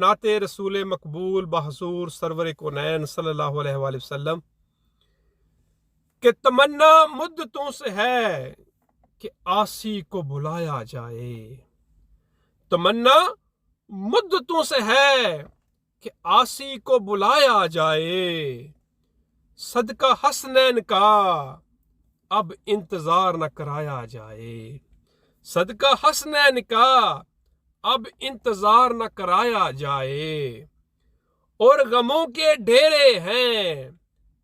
नात रसूल मकबूल बहजूर सरवर कौनैन सल्लल्लाहु अलैहि वसल्लम कि तमन्ना मुद्दतों से है कि आसी को बुलाया जाए। तमन्ना मुद्दतों से है कि आसी को बुलाया जाए। सदका हसनैन का अब इंतजार न कराया जाए। सदका हसनैन का अब इंतजार न कराया जाए। और गमों के डेरे हैं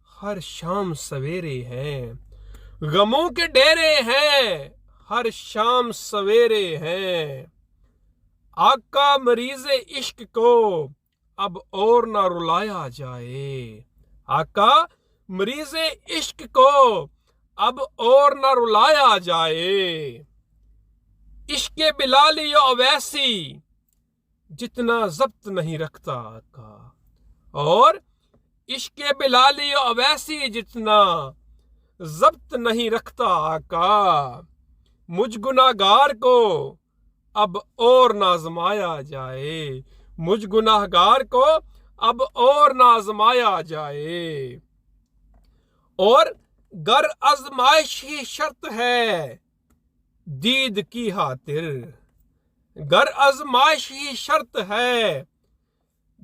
हर शाम सवेरे हैं। गमों के डेरे हैं हर शाम सवेरे हैं। आका मरीज़ इश्क को अब और ना रुलाया जाए। आका मरीज़ इश्क को अब और ना रुलाया जाए। इश्क बिलाली अवैसी जितना जब्त नहीं रखता आका। और इश्क बिलाली अवैसी जितना जब्त नहीं रखता आका। मुझ गुनाहगार को अब और ना आजमाया जाए। मुझ गुनाहगार को अब और ना आजमाया जाए। और गर आजमाइश ही शर्त है दीद की खातिर। गर आजमाइश ही शर्त है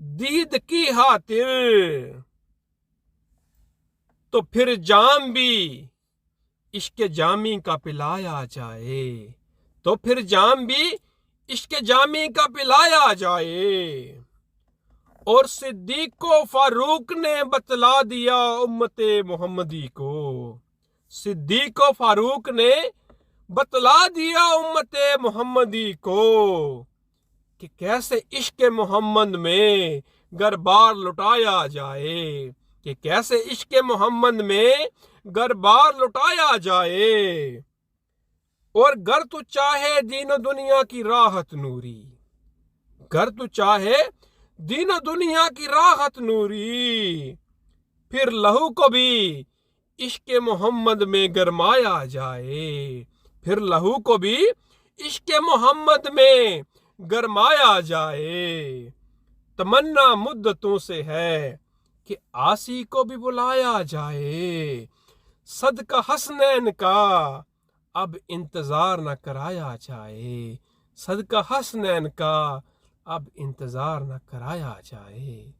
दीद की खातिर। तो फिर जाम भी इश्क जामी का पिलाया जाए। तो फिर जाम भी इश्क जामी का पिलाया जाए। और सिद्दीक को फारूक ने बतला दिया उम्मते मोहम्मदी को। सिद्दीक को फारूक ने बतला दिया उम्मते मोहम्मदी को कि कैसे इश्क मोहम्मद में गर बार लुटाया जाए। कि कैसे इश्क मोहम्मद में गर बार लुटाया जाए। और गर तू चाहे दीन दुनिया की राहत नूरी। गर तू चाहे दीन दुनिया की राहत नूरी। फिर लहू को भी इश्क मोहम्मद में गरमाया जाए। फिर लहू को भी इश्क मोहम्मद में गरमाया जाए। तमन्ना मुद्दतों से है कि आसी को भी बुलाया जाए। सदका हसनैन का अब इंतजार न कराया जाए। सदका हसनैन का अब इंतजार न कराया जाए।